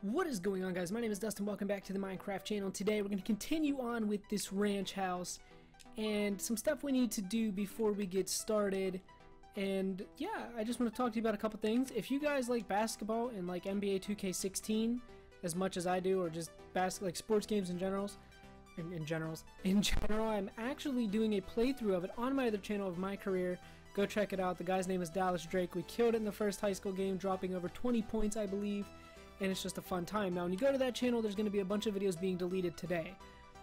What is going on, guys? My name is Dustin. Welcome back to the Minecraft channel. Today we're going to continue on with this ranch house and some stuff we need to do before we get started. And yeah, I just want to talk to you about a couple things. If you guys like basketball and like NBA 2K16 as much as I do, or just like sports games in general, I'm actually doing a playthrough of it on my other channel of my career. Go check it out. The guy's name is Dallas Drake. We killed it in the first high school game, dropping over 20 points, I believe. And it's just a fun time. Now when you go to that channel, there's going to be a bunch of videos being deleted today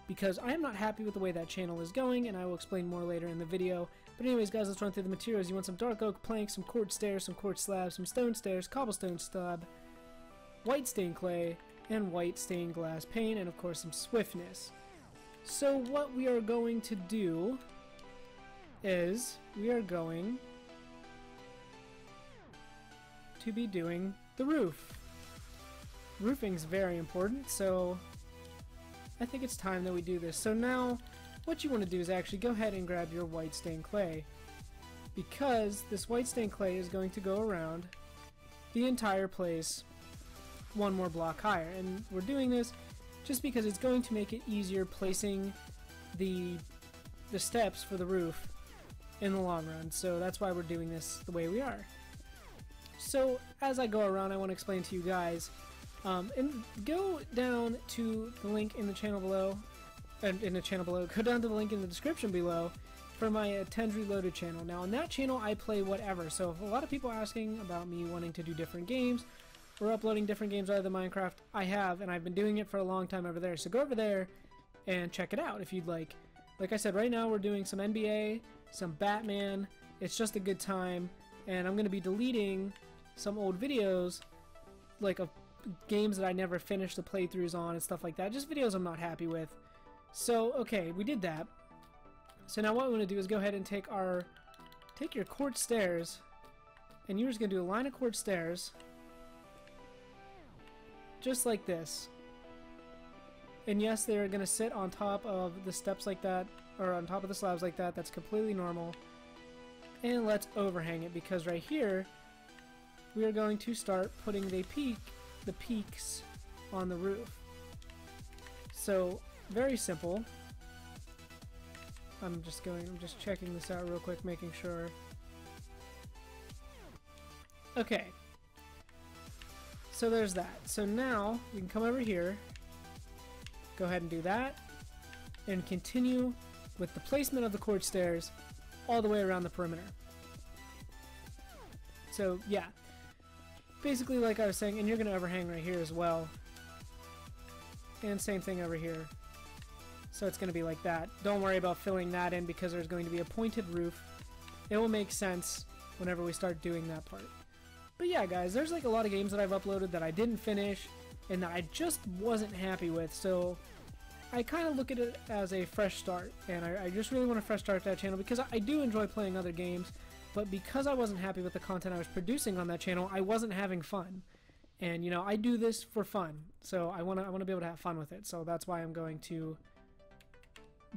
because I am not happy with the way that channel is going, and I will explain more later in the video. But anyways, guys, let's run through the materials. You want some dark oak planks, some quartz stairs, some quartz slabs, some stone stairs, cobblestone slab, white stained clay, and white stained glass pane, and of course some swiftness. So what we are going to do is we are going to be doing the roof. Roofing's very important, so I think it's time that we do this. So now, what you want to do is actually go ahead and grab your white stained clay, because this white stained clay is going to go around the entire place one more block higher. And we're doing this just because it's going to make it easier placing the steps for the roof in the long run. So that's why we're doing this the way we are. So as I go around, I want to explain to you guys. And go down to the link in the channel below, go down to the link in the description below for my Tens Reloaded channel. Now on that channel I play whatever, so if a lot of people are asking about me wanting to do different games or uploading different games out of the Minecraft, I have, and I've been doing it for a long time over there, so go over there and check it out if you'd like. Like I said, right now we're doing some NBA, some Batman. It's just a good time, and I'm going to be deleting some old videos, like of games that I never finished the playthroughs on and stuff like that, just videos I'm not happy with. So okay, we did that. So now what we want to do is go ahead and take your quartz stairs, and you're just going to do a line of quartz stairs just like this. And yes, they're going to sit on top of the steps like that, or on top of the slabs like that. That's completely normal. And let's overhang it, because right here we are going to start putting the peaks on the roof. So very simple. I'm just checking this out real quick, making sure. Okay, so there's that. So now we can come over here, go ahead and do that, and continue with the placement of the quartz stairs all the way around the perimeter. So yeah, basically like I was saying, and you're going to overhang right here as well. And same thing over here. So it's going to be like that. Don't worry about filling that in, because there's going to be a pointed roof. It will make sense whenever we start doing that part. But yeah, guys, there's like a lot of games that I've uploaded that I didn't finish and that I just wasn't happy with. So I kind of look at it as a fresh start. And I just really want to fresh start that channel, because I do enjoy playing other games. But because I wasn't happy with the content I was producing on that channel, I wasn't having fun. And you know, I do this for fun, so I want to be able to have fun with it. So that's why I'm going to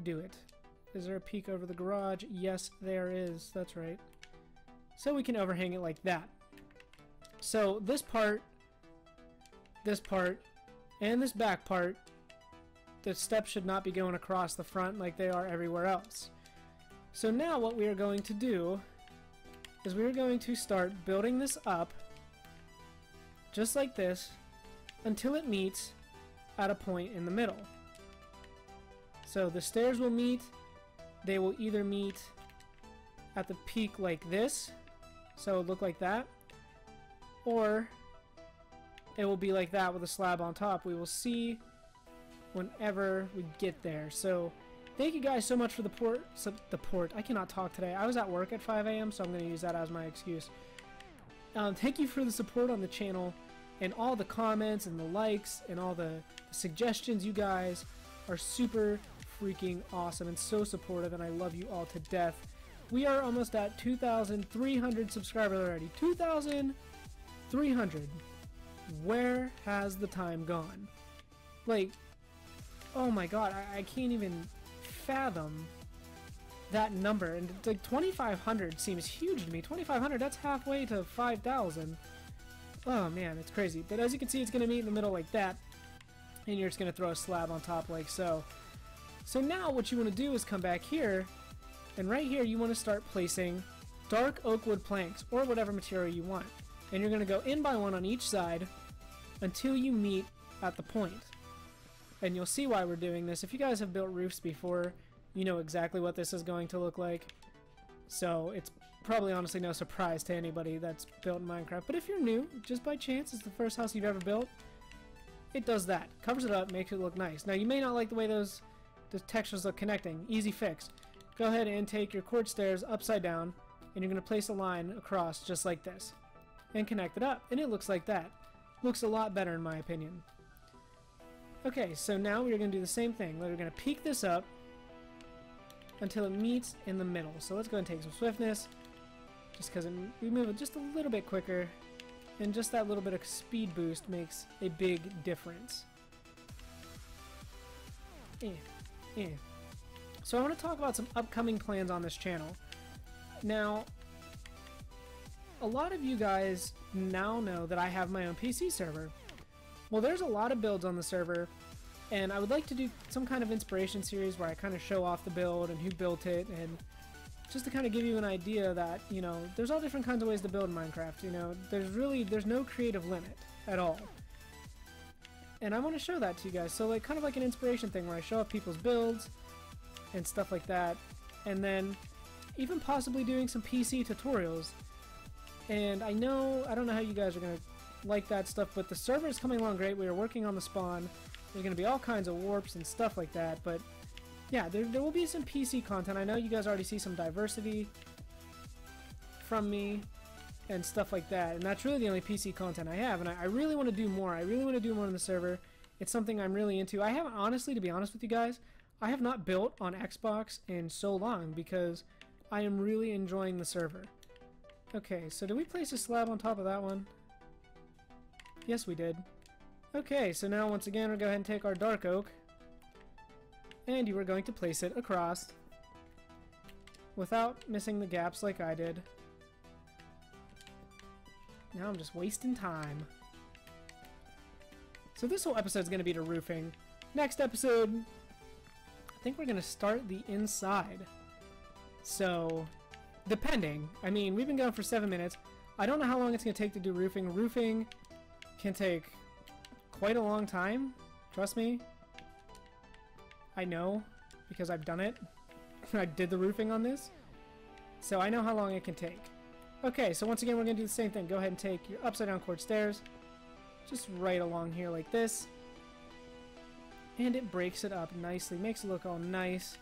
do it. Is there a peak over the garage? Yes, there is. That's right. So we can overhang it like that. So this part, and this back part, the steps should not be going across the front like they are everywhere else. So now what we are going to do is we're going to start building this up just like this until it meets at a point in the middle. So the stairs will meet, they will either meet at the peak like this, so it'll look like that, or it will be like that with a slab on top. We will see whenever we get there. So thank you guys so much for the port. I cannot talk today. I was at work at 5 a.m., so I'm going to use that as my excuse. Thank you for the support on the channel, and all the comments and the likes and all the suggestions. You guys are super freaking awesome and so supportive, and I love you all to death. We are almost at 2,300 subscribers already. 2,300. Where has the time gone? Like, oh my god, I can't even fathom that number. And like 2,500 seems huge to me. 2,500, that's halfway to 5,000. Oh man, it's crazy. But as you can see, it's going to meet in the middle like that, and you're just going to throw a slab on top like so. So now what you want to do is come back here, and right here you want to start placing dark oak wood planks, or whatever material you want. And you're going to go in by one on each side until you meet at the point. And you'll see why we're doing this. If you guys have built roofs before, you know exactly what this is going to look like. So it's probably honestly no surprise to anybody that's built in Minecraft. But if you're new, just by chance, it's the first house you've ever built, it does that. Covers it up, makes it look nice. Now you may not like the way the textures look connecting. Easy fix. Go ahead and take your quartz stairs upside down, and you're going to place a line across just like this. And connect it up, and it looks like that. Looks a lot better in my opinion. Okay, so now we're going to do the same thing. We're going to peak this up until it meets in the middle. So let's go ahead and take some swiftness, just because we move it just a little bit quicker, and just that little bit of speed boost makes a big difference. So I want to talk about some upcoming plans on this channel. Now, a lot of you guys now know that I have my own PC server. Well, there's a lot of builds on the server, and I would like to do some kind of inspiration series where I kind of show off the build and who built it, and just to kind of give you an idea that, you know, there's all different kinds of ways to build in Minecraft. You know, there's no creative limit at all. And I want to show that to you guys. So like kind of like an inspiration thing where I show off people's builds and stuff like that, and then even possibly doing some PC tutorials. And I don't know how you guys are going to like that stuff, but the server is coming along great. We are working on the spawn. There's going to be all kinds of warps and stuff like that, but yeah, there will be some PC content. I know you guys already see some diversity from me and stuff like that, and that's really the only PC content I have, and I really want to do more. I really want to do more on the server. It's something I'm really into. I haven't, honestly, to be honest with you guys, I have not built on Xbox in so long because I am really enjoying the server. Okay, so did we place a slab on top of that one? Yes, we did. Okay, so now once again, we'll go ahead and take our dark oak, and you are going to place it across without missing the gaps like I did. Now I'm just wasting time. So this whole episode is going to be to roofing. Next episode, I think we're going to start the inside. So, depending. I mean, we've been going for 7 minutes. I don't know how long it's going to take to do roofing. Roofing can take quite a long time. Trust me. I know, because I've done it. I did the roofing on this. So I know how long it can take. Okay, so once again, we're going to do the same thing. Go ahead and take your upside down quartz stairs. Just right along here like this. And it breaks it up nicely. Makes it look all nice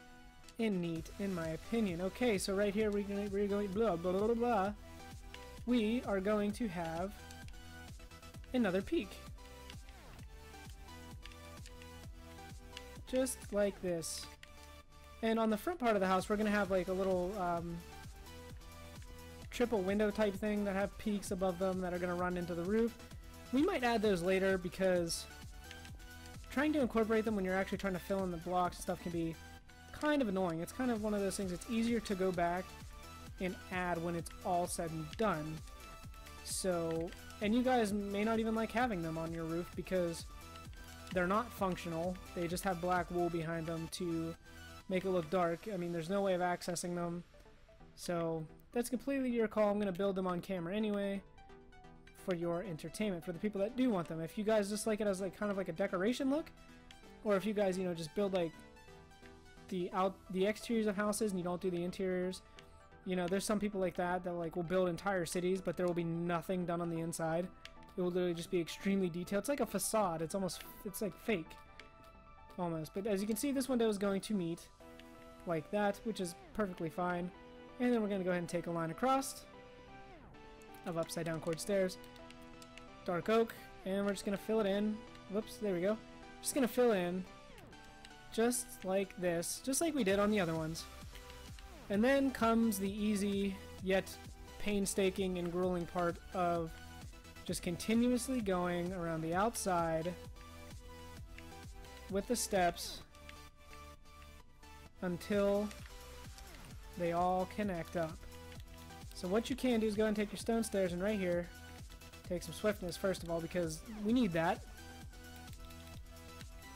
and neat, in my opinion. Okay, so right here, we're going blah, blah, blah, blah, blah. We are going to have another peak. Just like this. And on the front part of the house, we're going to have like a little triple window type thing that have peaks above them that are going to run into the roof. We might add those later because trying to incorporate them when you're actually trying to fill in the blocks and stuff can be kind of annoying. It's kind of one of those things, it's easier to go back and add when it's all said and done. So, and you guys may not even like having them on your roof because they're not functional. They just have black wool behind them to make it look dark. I mean, there's no way of accessing them. So that's completely your call. I'm going to build them on camera anyway for your entertainment, for the people that do want them. If you guys just like it as like kind of like a decoration look, or if you guys, you know, just build like the exteriors of houses and you don't do the interiors, you know, there's some people like that like will build entire cities, but there will be nothing done on the inside. It will literally just be extremely detailed. It's like a facade. It's like fake almost. But as you can see, this window is going to meet like that, which is perfectly fine. And then we're going to go ahead and take a line across of upside down quartz stairs, dark oak, and we're just going to fill it in. Whoops, there we go. Just going to fill in just like this, just like we did on the other ones. And then comes the easy yet painstaking and grueling part of just continuously going around the outside with the steps until they all connect up. So what you can do is go ahead and take your stone stairs and right here take some swiftness first of all because we need that.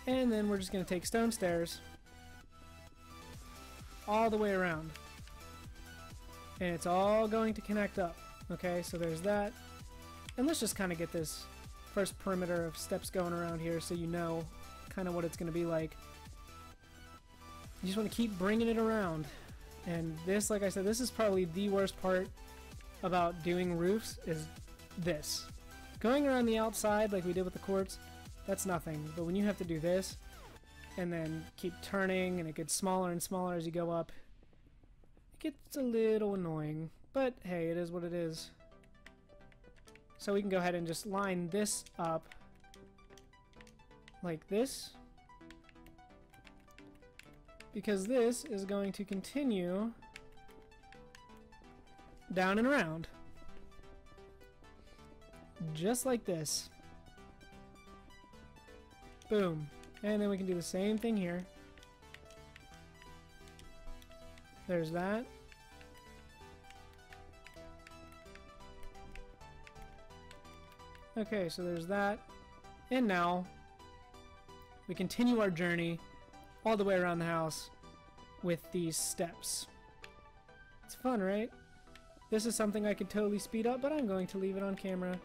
And then we're just going to take stone stairs all the way around. And it's all going to connect up. Okay, so there's that. And let's just kind of get this first perimeter of steps going around here so you know kind of what it's going to be like. You just want to keep bringing it around. And this, like I said, this is probably the worst part about doing roofs is this. Going around the outside like we did with the quartz, that's nothing. But when you have to do this and then keep turning and it gets smaller and smaller as you go up, it gets a little annoying. But hey, it is what it is. So we can go ahead and just line this up like this, because this is going to continue down and around just like this. Boom. And then we can do the same thing here. There's that. Okay, so there's that. And now we continue our journey all the way around the house with these steps. It's fun, right? This is something I could totally speed up, but I'm going to leave it on camera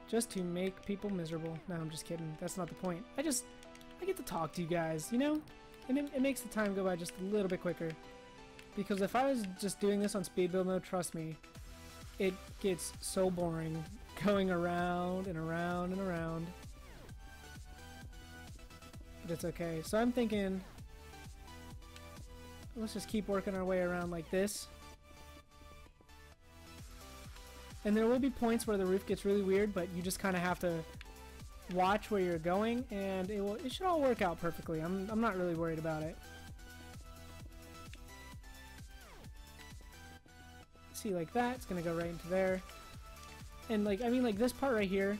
just to make people miserable. No, I'm just kidding. That's not the point. I get to talk to you guys, you know? And it makes the time go by just a little bit quicker. Because if I was just doing this on speed build mode, trust me, it gets so boring going around and around and around. But it's okay. So I'm thinking, let's just keep working our way around like this. And there will be points where the roof gets really weird, but you just kind of have to watch where you're going, and it should all work out perfectly. I'm not really worried about it. See, like that, it's gonna go right into there. And like, I mean, like this part right here,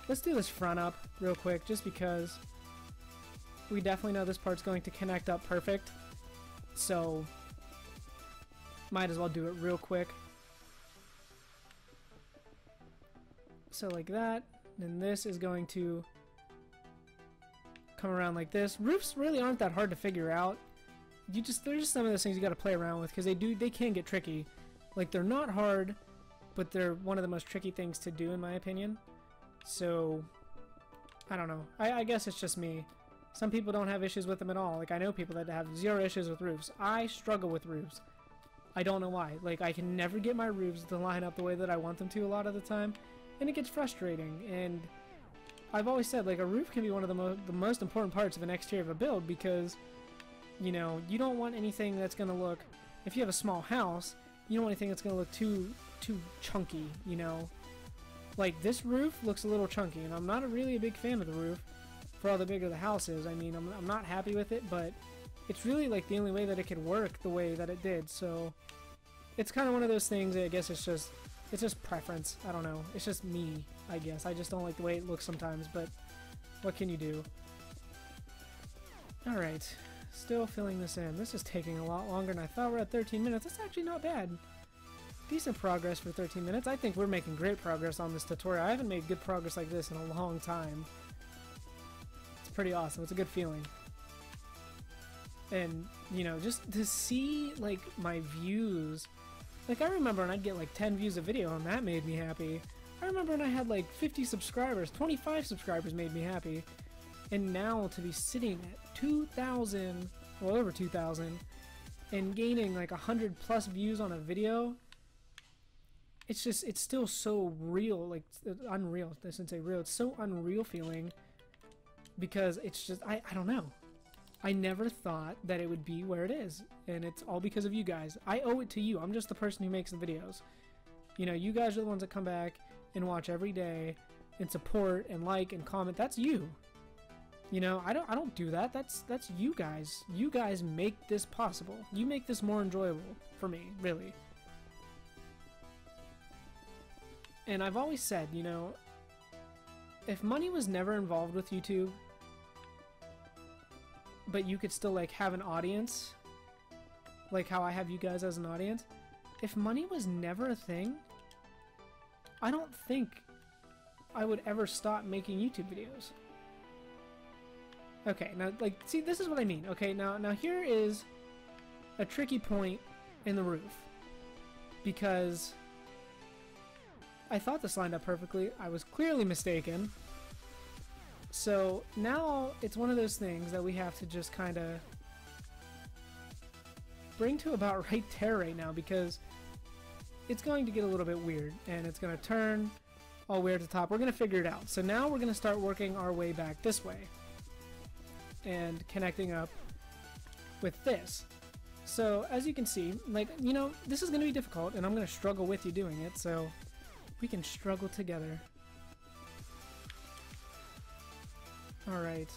let's do this front up real quick, just because we definitely know this part's going to connect up perfect. So might as well do it real quick. So like that, and this is going to come around like this. Roofs really aren't that hard to figure out. There's just some of those things you got to play around with, because they can get tricky. Like, they're not hard, but they're one of the most tricky things to do in my opinion. So I don't know. I guess it's just me. Some people don't have issues with them at all. Like, I know people that have zero issues with roofs. I struggle with roofs. I don't know why. Like, I can never get my roofs to line up the way that I want them to a lot of the time, and it gets frustrating. And I've always said, like, a roof can be one of the most important parts of an exterior of a build, because, you know, you don't want anything that's going to look, if you have a small house, you don't want anything that's going to look too chunky, you know. Like, this roof looks a little chunky, and I'm not really a big fan of the roof for all the bigger the house is. I mean, I'm not happy with it, but it's really, like, the only way that it could work the way that it did. So it's kind of one of those things. I guess it's just preference. I don't know. It's just me, I guess. I just don't like the way it looks sometimes, but what can you do? Alright, still filling this in. This is taking a lot longer than I thought. We're at 13 minutes. That's actually not bad. Decent progress for 13 minutes. I think we're making great progress on this tutorial. I haven't made good progress like this in a long time. It's pretty awesome. It's a good feeling. And, you know, just to see, like, my views. Like, I remember when I'd get, like, 10 views a video, and that made me happy. I remember when I had, like, 50 subscribers, 25 subscribers made me happy. And now to be sitting at 2,000, well, over 2,000, and gaining, like, 100 plus views on a video, it's just, it's still so real, like, unreal. I shouldn't say real. It's so unreal feeling, because it's just, I don't know. I never thought that it would be where it is, and it's all because of you guys. I owe it to you. I'm just the person who makes the videos. You know, you guys are the ones that come back and watch every day and support and like and comment. That's you. You know, I don't do that. That's you guys. You guys make this possible. You make this more enjoyable for me, really. And I've always said, you know, if money was never involved with YouTube, but you could still, like, have an audience, like how I have you guys as an audience, if money was never a thing, I don't think I would ever stop making YouTube videos. Okay, now, like, see, this is what I mean. Okay, now here is a tricky point in the roof. Because I thought this lined up perfectly. I was clearly mistaken. So now it's one of those things that we have to just kind of bring to about right there right now, because it's going to get a little bit weird and it's going to turn all weird at the top. We're going to figure it out. So now we're going to start working our way back this way and connecting up with this. So as you can see, like, you know, this is going to be difficult and I'm going to struggle with you doing it, so we can struggle together. Alright.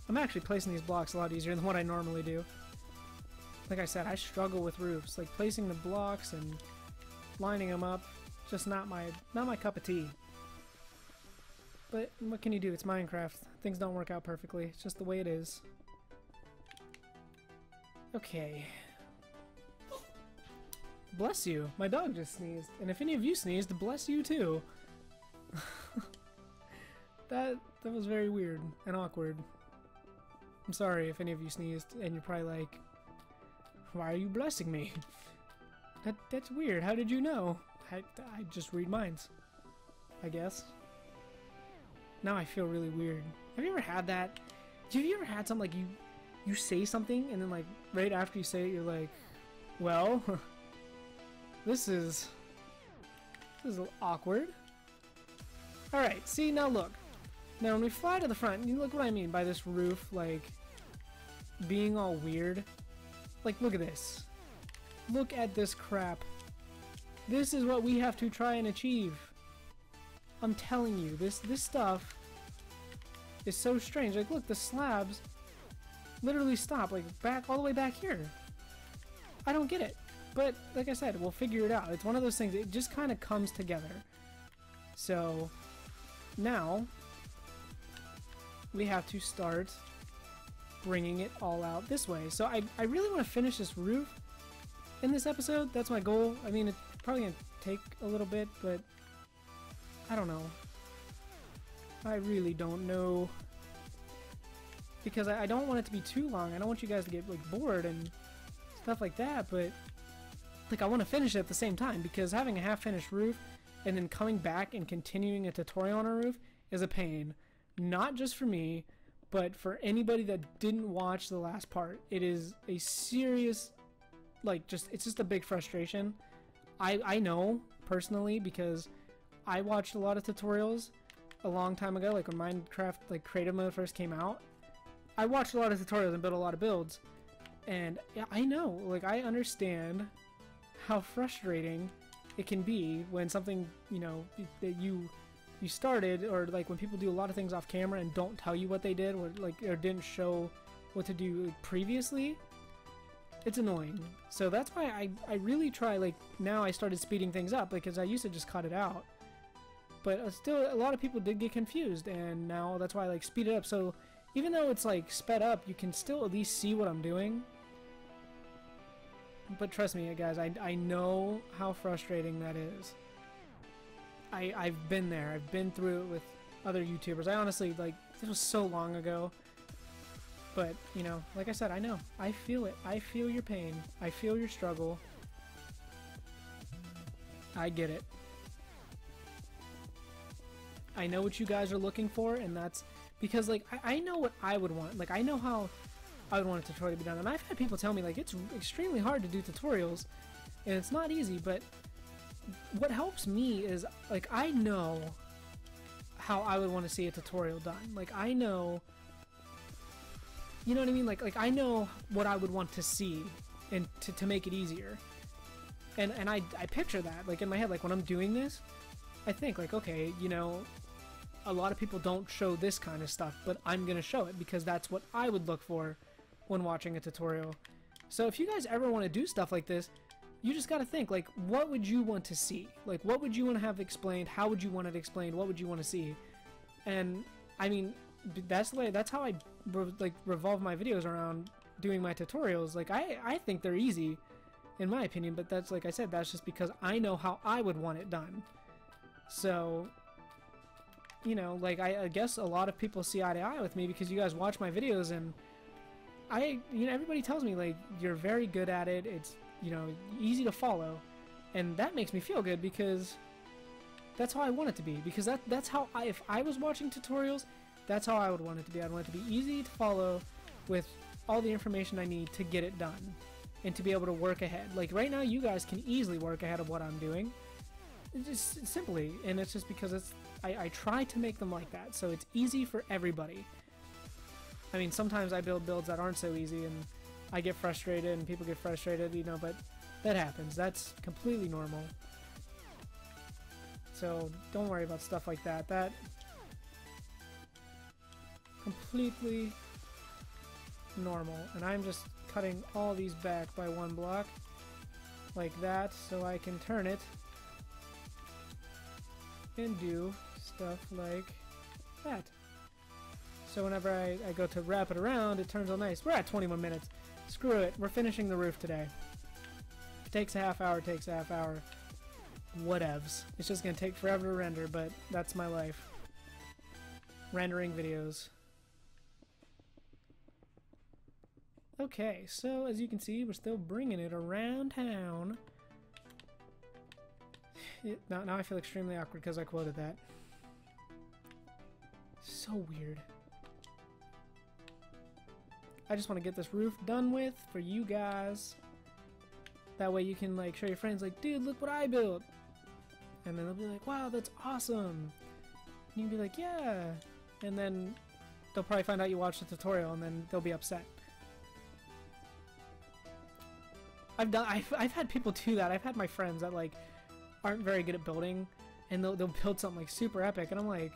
I'm actually placing these blocks a lot easier than what I normally do. Like I said, I struggle with roofs. Like, placing the blocks and lining them up, just not my cup of tea. But what can you do? It's Minecraft. Things don't work out perfectly. It's just the way it is. Okay. Bless you. My dog just sneezed. And if any of you sneezed, bless you too. That was very weird and awkward. I'm sorry if any of you sneezed and you're probably like, why are you blessing me? That's weird. How did you know? I just read minds, I guess. Now I feel really weird. Have you ever had that? Have you ever had something like you say something and then like right after you say it you're like, well, this is a little awkward. Alright, see, now look. Now when we fly to the front, you look what I mean by this roof, like, being all weird. Like, look at this. Look at this crap. This is what we have to try and achieve. I'm telling you, this stuff is so strange. Like, look, the slabs literally stop, like, back all the way back here. I don't get it. But, like I said, we'll figure it out. It's one of those things, it just kind of comes together. So, now we have to start bringing it all out this way. So I really want to finish this roof in this episode. That's my goal. I mean, it's probably going to take a little bit, but I don't know. I really don't know. Because I don't want it to be too long. I don't want you guys to get like bored and stuff like that, but like I want to finish it at the same time, because having a half-finished roof and then coming back and continuing a tutorial on a roof is a pain. Not just for me, but for anybody that didn't watch the last part. It is a serious, like, it's just a big frustration. I know, personally, because I watched a lot of tutorials a long time ago, like when Minecraft, like, creative mode first came out. I watched a lot of tutorials and built a lot of builds, and I know, like, I understand how frustrating it can be when something, you know, that you started, or like when people do a lot of things off camera and don't tell you what they did, or like, or didn't show what to do previously. It's annoying. So that's why I really try, like, now I started speeding things up, because I used to just cut it out. But still, a lot of people did get confused, and now that's why I like speed it up. So even though it's like sped up, you can still at least see what I'm doing. But trust me, guys, I know how frustrating that is. I've been there. I've been through it with other YouTubers. I honestly, like, this was so long ago. But, you know, like I said, I know. I feel it. I feel your pain. I feel your struggle. I get it. I know what you guys are looking for, and that's because, like, I know what I would want. Like, I know how I would want a tutorial to be done. And I've had people tell me, like, it's extremely hard to do tutorials, and it's not easy, but what helps me is, like, I know how I would want to see a tutorial done. Like, I know, you know what I mean? Like I know what I would want to see, and to make it easier. And I picture that, like, in my head. Like, when I'm doing this, I think, like, okay, you know, a lot of people don't show this kind of stuff, but I'm gonna show it because that's what I would look for when watching a tutorial. So if you guys ever want to do stuff like this, you just gotta think, like, what would you want to see? Like, what would you want to have explained? How would you want it explained? What would you want to see? And I mean, that's the way. That's how I revolve my videos around doing my tutorials. Like, I think they're easy, in my opinion. But that's, like I said, that's just because I know how I would want it done. So you know, like, I guess a lot of people see eye to eye with me because you guys watch my videos, and you know, everybody tells me, like, you're very good at it, it's, you know, easy to follow, and that makes me feel good because that's how I want it to be, because that's how if I was watching tutorials, that's how I would want it to be. I'd want it to be easy to follow with all the information I need to get it done and to be able to work ahead. Like, right now, you guys can easily work ahead of what I'm doing, just simply, and it's just because I try to make them like that, so it's easy for everybody. I mean, sometimes I build builds that aren't so easy, and I get frustrated, and people get frustrated, you know, but that happens. That's completely normal. So, don't worry about stuff like that. That completely normal. And I'm just cutting all these back by one block, like that, so I can turn it and do stuff like that. So whenever I go to wrap it around, it turns all nice. We're at 21 minutes. Screw it. We're finishing the roof today. If it takes a half hour, it takes a half hour. Whatevs. It's just going to take forever to render, but that's my life. Rendering videos. Okay, so as you can see, we're still bringing it around town. Now I feel extremely awkward because I quoted that. So weird. I just want to get this roof done with for you guys. That way you can, like, show your friends, like, dude, look what I built. And then they'll be like, wow, that's awesome. And you can be like, yeah. And then they'll probably find out you watched the tutorial, and then they'll be upset. I've had people do that. I've had my friends that, like, aren't very good at building, and they'll build something, like, super epic, and I'm like,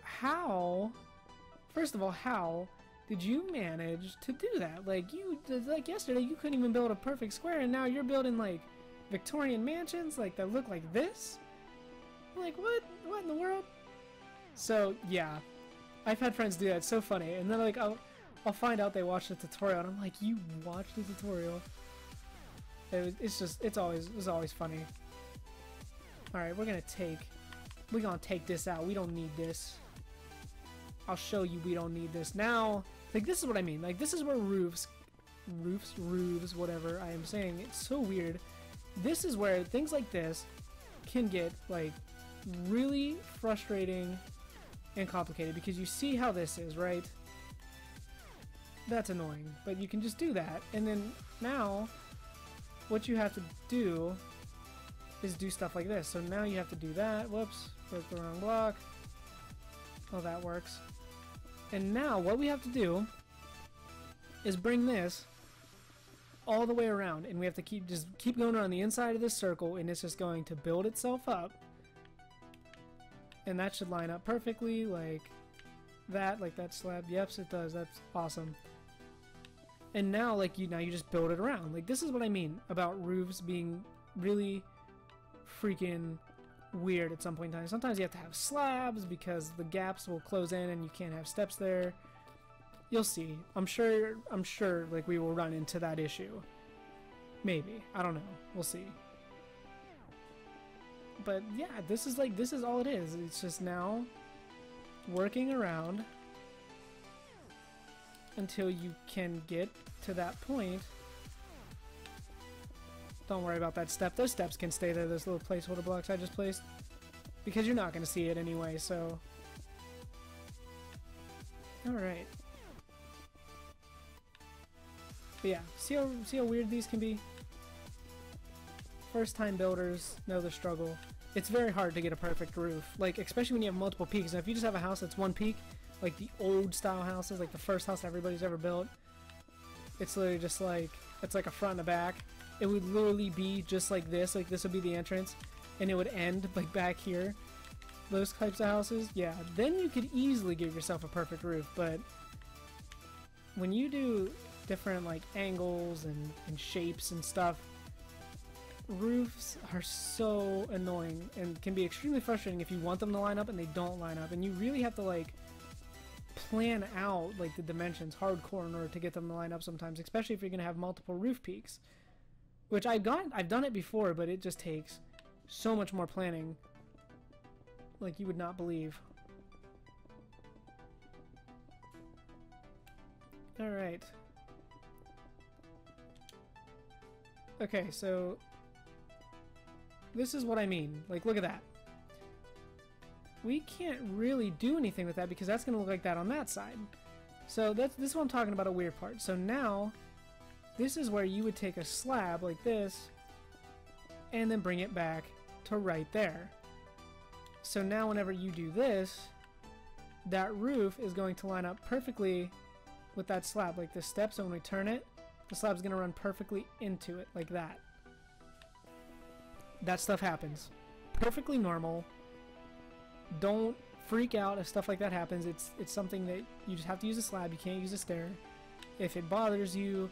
how? First of all, how did you manage to do that? Like, like yesterday, you couldn't even build a perfect square, and now you're building, like, Victorian mansions, like, that look like this? I'm like, what? What in the world? So, yeah. I've had friends do that. It's so funny. And then, like, I'll find out they watched the tutorial, and I'm like, you watched the tutorial? It's always funny. Alright, we're gonna take this out. We don't need this. I'll show you we don't need this. Now, like, this is what I mean. Like, this is where roofs, whatever I am saying. It's so weird. This is where things like this can get, like, really frustrating and complicated, because you see how this is, right? That's annoying, but you can just do that, and then now what you have to do is do stuff like this. So now you have to do that. Whoops, broke the wrong block. Oh, that works. And now what we have to do is bring this all the way around, and we have to keep going around the inside of this circle, and it's just going to build itself up, and that should line up perfectly like that slab. Yep, it does. That's awesome. And now, like, you just build it around. Like, this is what I mean about roofs being really freaking weird at some point in time. Sometimes you have to have slabs because the gaps will close in and you can't have steps there. You'll see. I'm sure like we will run into that issue. Maybe. I don't know. We'll see. But yeah, this is all it is. It's just now working around until you can get to that point. Don't worry about that step. Those steps can stay there, those little placeholder blocks I just placed, because you're not going to see it anyway, so. Alright. But yeah, see how weird these can be? First time builders know the struggle. It's very hard to get a perfect roof, like, especially when you have multiple peaks. Now if you just have a house that's one peak, like the old style houses, like the first house everybody's ever built, it's literally just like, it's like a front and a back. It would literally be just like this would be the entrance, and it would end like back here. Those types of houses, yeah, then you could easily give yourself a perfect roof. But when you do different, like, angles and shapes and stuff, roofs are so annoying and can be extremely frustrating if you want them to line up and they don't line up, and you really have to, like, plan out, like, the dimensions hardcore in order to get them to line up sometimes, especially if you're gonna have multiple roof peaks, which I've done it before, but it just takes so much more planning like you would not believe. Alright. Okay, so this is what I mean. Like, look at that. We can't really do anything with that because that's going to look like that on that side. So this is what I'm talking about, a weird part. So now, this is where you would take a slab like this and then bring it back to right there. So now whenever you do this, that roof is going to line up perfectly with that slab, like this step. So when we turn it, the slab's going to run perfectly into it, like that. That stuff happens. Perfectly normal. Don't freak out if stuff like that happens. It's something that you just have to use a slab. You can't use a stair. If it bothers you,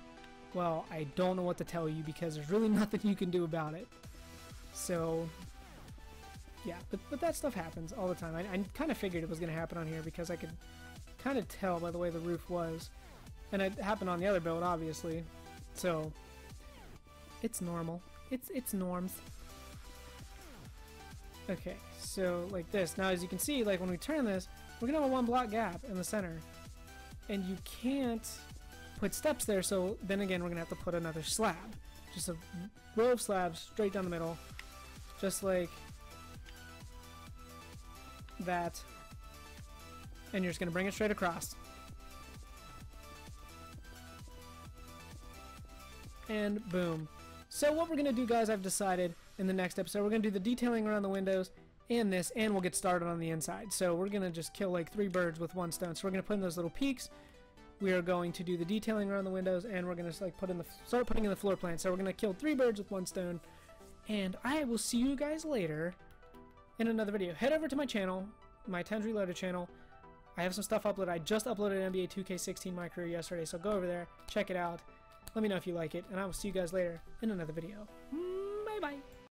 well, I don't know what to tell you because there's really nothing you can do about it. So, yeah, but that stuff happens all the time. I kind of figured it was going to happen on here because I could kind of tell by the way the roof was. And it happened on the other build, obviously. So, it's normal. It's norms. Okay, so like this. Now, as you can see, like when we turn this, we're gonna have a 1 block gap in the center. And you can't put steps there, so then again, we're gonna have to put another slab. Just a row of slabs straight down the middle. Just like that. And you're just gonna bring it straight across. And boom. So what we're gonna do, guys, I've decided in the next episode, we're gonna do the detailing around the windows and this, and we'll get started on the inside. So we're gonna just kill like 3 birds with 1 stone. So we're gonna put in those little peaks. We are going to do the detailing around the windows, and we're gonna like start putting in the floor plan. So we're gonna kill 3 birds with 1 stone. And I will see you guys later in another video. Head over to my channel, my Tens Reloaded channel. I have some stuff uploaded. I just uploaded NBA 2K16 My Career yesterday, so go over there, check it out. Let me know if you like it, and I will see you guys later in another video. Bye-bye.